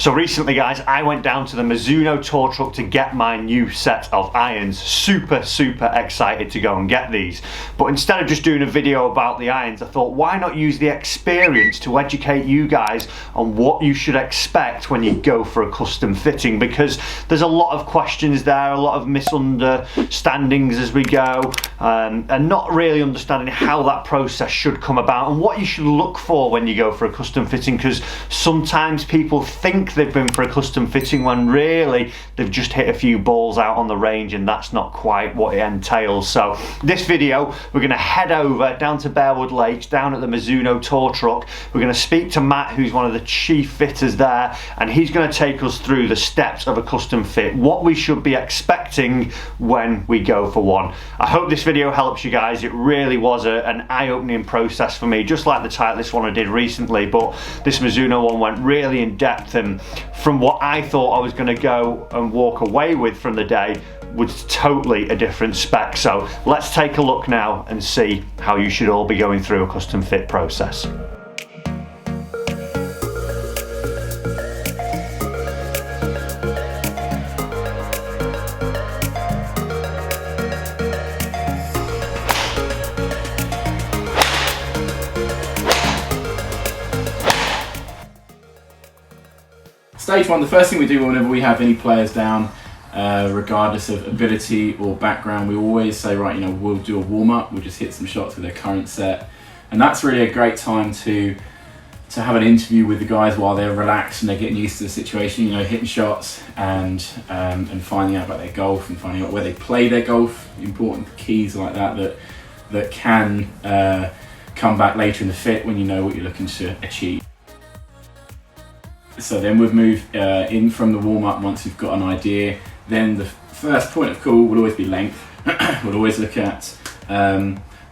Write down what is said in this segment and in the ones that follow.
So recently guys, I went down to the MIZUNO tour truck to get my new set of irons. Super excited to go and get these. But instead of just doing a video about the irons, I thought why not use the experience to educate you guys on what you should expect when you go for a custom fitting, because there's a lot of questions there, a lot of misunderstandings as we go, and not really understanding how that process should come about and what you should look for when you go for a custom fitting, because sometimes people think they've been for a custom fitting when really they've just hit a few balls out on the range, and that's not quite what it entails. So this video, we're going to head over down to Barewood Lakes, down at the MIZUNO tour truck. We're going to speak to Matt, who's one of the chief fitters there, and he's going to take us through the steps of a custom fit, what we should be expecting when we go for one. I hope this video helps you guys. It really was an eye-opening process for me, just like the Titleist one I did recently, but this MIZUNO one went really in depth, and from what I thought I was going to go and walk away with from the day was totally a different spec. So let's take a look now and see how you should all be going through a custom fit process. Stage one, the first thing we do whenever we have any players down, regardless of ability or background, we always say, right, we'll do a warm-up, we'll just hit some shots with their current set. And that's really a great time to have an interview with the guys while they're relaxed and they're getting used to the situation, hitting shots and finding out about their golf and finding out where they play their golf, important keys like that can come back later in the fit when you know what you're looking to achieve. So then we'd move in from the warm-up once we've got an idea. Then the first point of call will always be length. We'll always look at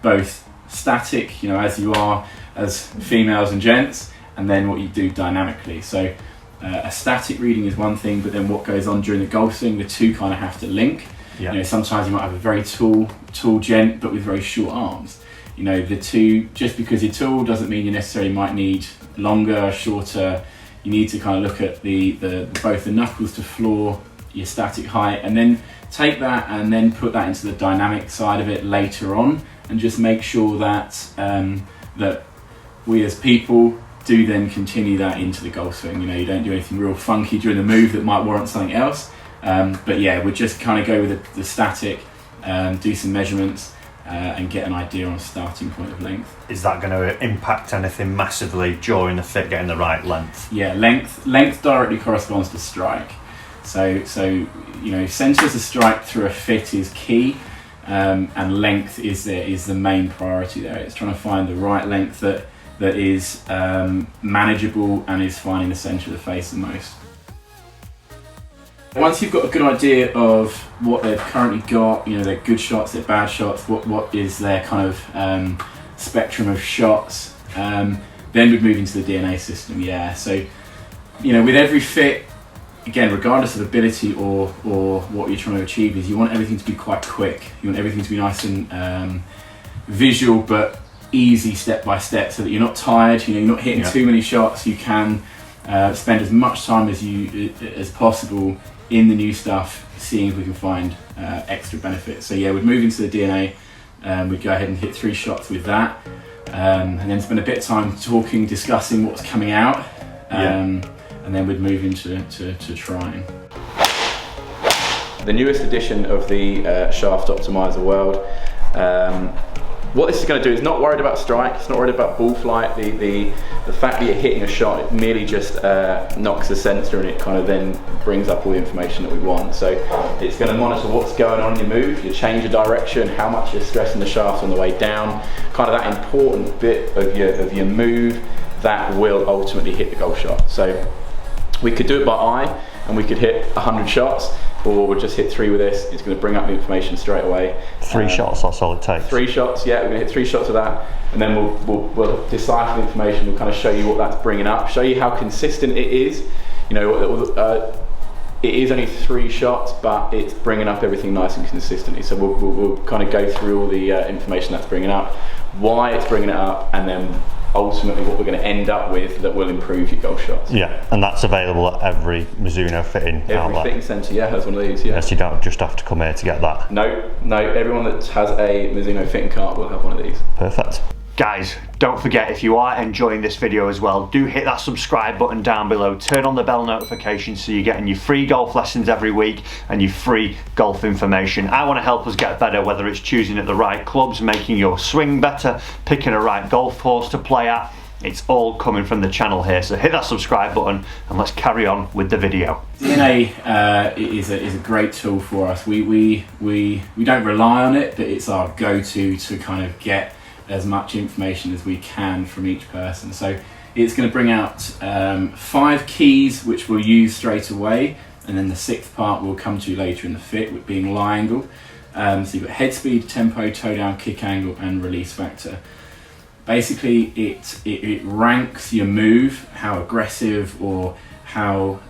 both static, as you are as females and gents, and then what you do dynamically. So a static reading is one thing, but then what goes on during the golf swing, the two kind of have to link. Yeah. Sometimes you might have a very tall gent, but with very short arms. The two, just because you're tall doesn't mean you necessarily might need longer, shorter. You need to kind of look at both the knuckles to floor, your static height, and then take that and then put that into the dynamic side of it later on, and just make sure that that we as people do then continue that into the golf swing. You don't do anything real funky during the move that might warrant something else. But yeah, we just kind of go with the static, do some measurements, and get an idea on a starting point of length. Is that going to impact anything massively during the fit, getting the right length? Yeah, length directly corresponds to strike. So centres of strike through a fit is key, and length is the main priority there. It's trying to find the right length that is manageable and is finding the centre of the face the most. Once you've got a good idea of what they've currently got, their good shots, their bad shots, what is their kind of spectrum of shots, then we'd move into the DNA system. Yeah, so with every fit, again, regardless of ability or what you're trying to achieve, is you want everything to be quite quick. You want everything to be nice and visual but easy step by step, so that you're not tired. You're not hitting too many shots. You can spend as much time as possible in the new stuff, seeing if we can find extra benefits. So yeah, we'd move into the DNA, we'd go ahead and hit 3 shots with that, and then spend a bit of time talking, discussing what's coming out, and then we'd move into trying. The newest edition of the Shaft Optimizer world. What this is going to do is not worried about strike, it's not worried about ball flight. The fact that you're hitting a shot, it merely just knocks the sensor, and it kind of then brings up all the information that we want. So it's going to monitor what's going on in your move, your change of direction, how much you're stressing the shaft on the way down, kind of that important bit of your move that will ultimately hit the golf shot. So we could do it by eye, and we could hit 100 shots, or we'll just hit 3 with this. It's going to bring up the information straight away. 3 shots, that's all it takes. 3 shots, yeah, we're going to hit 3 shots of that, and then we'll decipher the information. We'll kind of show you what that's bringing up, show you how consistent it is. It is only 3 shots, but it's bringing up everything nice and consistently. So we'll kind of go through all the information that's bringing up, why it's bringing it up, and then ultimately what we're going to end up with that will improve your golf shots. Yeah, and that's available at every Mizuno fitting Every outlet. fitting centre, yeah, has one of these. Yeah. Yes, you don't just have to come here to get that. No, everyone that has a Mizuno fitting cart will have one of these. Perfect. Guys, don't forget, if you are enjoying this video as well, do hit that subscribe button down below, turn on the bell notification so you're getting your free golf lessons every week and your free golf information. I want to help us get better, whether it's choosing at the right clubs, making your swing better, picking a right golf course to play at. It's all coming from the channel here, so hit that subscribe button and let's carry on with the video. DNA is a great tool for us. We don't rely on it, but it's our go-to to kind of get as much information as we can from each person. So it's going to bring out 5 keys which we'll use straight away, and then the 6th part we'll come to later in the fit, with being lie angle. So you've got head speed, tempo, toe down, kick angle and release factor. Basically it ranks your move, how aggressive or how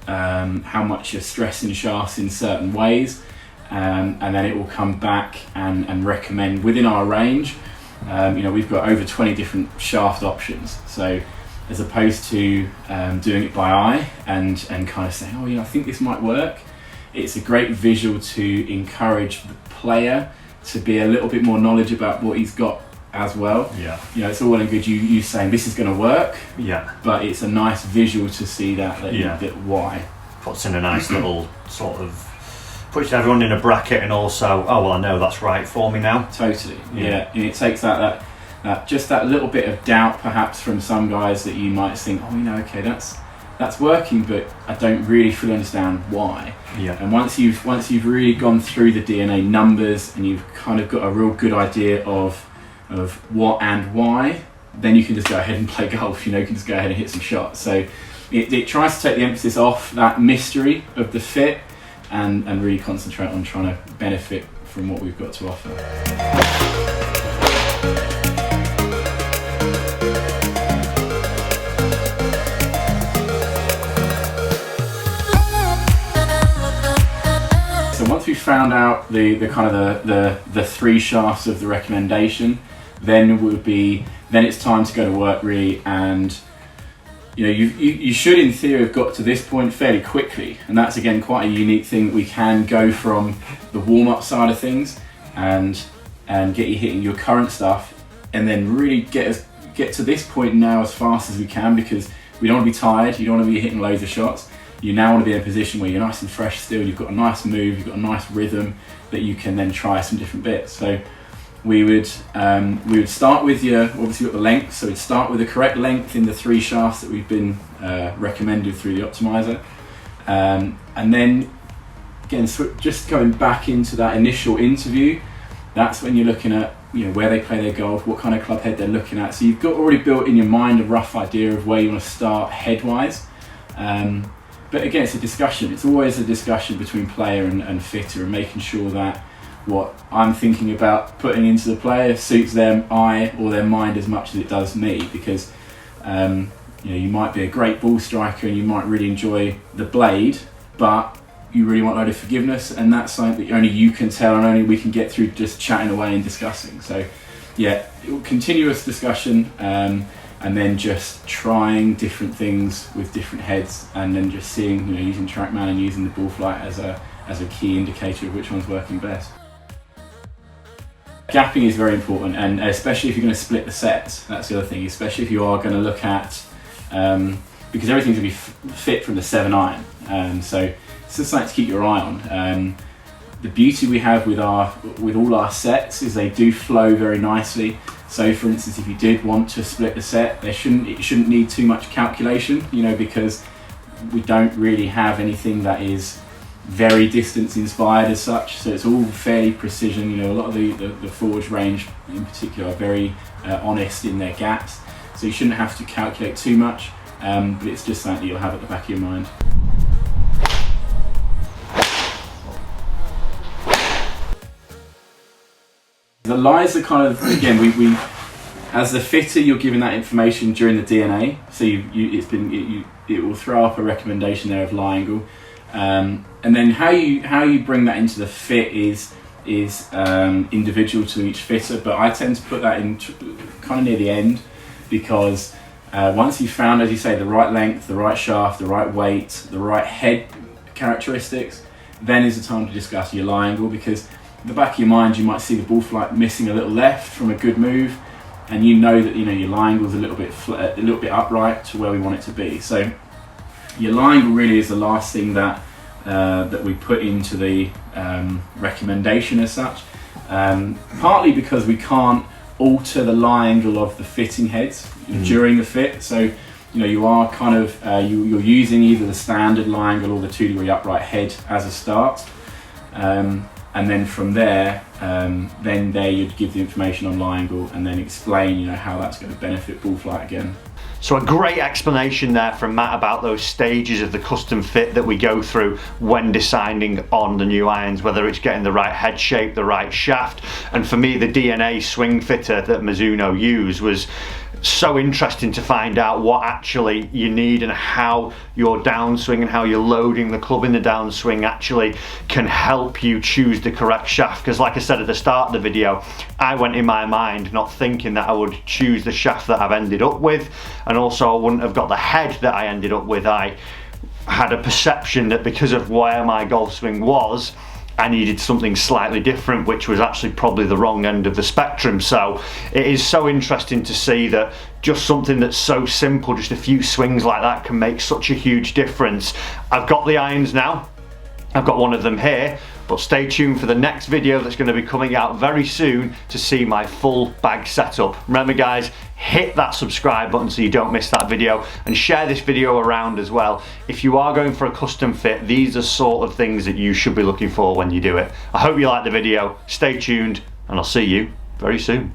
much you're stressing shafts in certain ways, and then it will come back and recommend within our range. We've got over 20 different shaft options, so as opposed to doing it by eye and kind of saying, oh, I think this might work, it's a great visual to encourage the player to be a little bit more knowledgeable about what he's got as well. Yeah. It's all well and good you saying this is going to work, yeah, but it's a nice visual to see that why. Puts in a nice little sort of, puts everyone in a bracket, and also, oh well, I know that's right for me now. Totally, yeah. And it takes that just that little bit of doubt perhaps from some guys that you might think, oh, okay, that's working, but I don't really fully understand why. Yeah. And once you've really gone through the DNA numbers and you've kind of got a real good idea of what and why, then you can just go ahead and play golf. You can just go ahead and hit some shots. So it tries to take the emphasis off that mystery of the fit and really concentrate on trying to benefit from what we've got to offer. So once we've found out the kind of the 3 shafts of the recommendation, then it's time to go to work really, and you should in theory have got to this point fairly quickly, and that's again quite a unique thing that we can go from the warm-up side of things and get you hitting your current stuff, and then really get to this point now as fast as we can, because we don't want to be tired, you don't want to be hitting loads of shots. You now want to be in a position where you're nice and fresh still, you've got a nice move, you've got a nice rhythm that you can then try some different bits. So we would start with obviously got the length, so we'd start with the correct length in the 3 shafts that we've been recommended through the optimizer, and then again just going back into that initial interview, that's when you're looking at where they play their golf, what kind of club head they're looking at, so you've got already built in your mind a rough idea of where you want to start head wise. But again, it's a discussion, it's always a discussion between player and fitter, and making sure that what I'm thinking about putting into the player suits their eye or their mind as much as it does me, because you might be a great ball striker and you might really enjoy the blade, but you really want a load of forgiveness, and that's something that only you can tell and only we can get through just chatting away and discussing. So yeah, continuous discussion, and then just trying different things with different heads, and then just seeing, using TrackMan and using the ball flight as a key indicator of which one's working best. Gapping is very important, and especially if you're going to split the sets, that's the other thing, especially if you are going to look at, because everything's going to be fit from the 7 iron, so it's just something to keep your eye on. The beauty we have with all our sets is they do flow very nicely. So for instance, if you did want to split the set, it shouldn't need too much calculation, because we don't really have anything that is very distance inspired as such, so it's all fairly precision. A lot of the Forge range in particular are very honest in their gaps, so you shouldn't have to calculate too much, but it's just something that you'll have at the back of your mind. The lies are kind of, again, we as the fitter, you're given that information during the DNA, so it will throw up a recommendation there of lie angle, and then how you bring that into the fit is individual to each fitter, but I tend to put that in kind of near the end, because once you've found, as you say, the right length, the right shaft, the right weight, the right head characteristics, then is the time to discuss your lie angle, because at the back of your mind you might see the ball flight missing a little left from a good move, and you know that your lie angle is a little bit upright to where we want it to be. So your lie angle really is the last thing that that we put into the recommendation as such, partly because we can't alter the lie angle of the fitting heads during the fit. So you are kind of you're using either the standard lie angle or the 2-degree upright head as a start, and then from there, then you'd give the information on lie angle and then explain how that's going to benefit ball flight again. So a great explanation there from Matt about those stages of the custom fit that we go through when deciding on the new irons, whether it's getting the right head shape, the right shaft. And for me, the DNA swing fitter that Mizuno used was so interesting to find out what actually you need and how your downswing and how you're loading the club in the downswing actually can help you choose the correct shaft. Because like I said at the start of the video, I went in my mind not thinking that I would choose the shaft that I've ended up with, and also I wouldn't have got the head that I ended up with. I had a perception that because of where my golf swing was, I needed something slightly different, which was actually probably the wrong end of the spectrum. So it is so interesting to see that just something that's so simple, just a few swings like that, can make such a huge difference. I've got the irons now, I've got one of them here, but stay tuned for the next video that's going to be coming out very soon to see my full bag setup. Remember guys, hit that subscribe button so you don't miss that video, and share this video around as well. If you are going for a custom fit, these are sort of things that you should be looking for when you do it. I hope you like the video, stay tuned, and I'll see you very soon.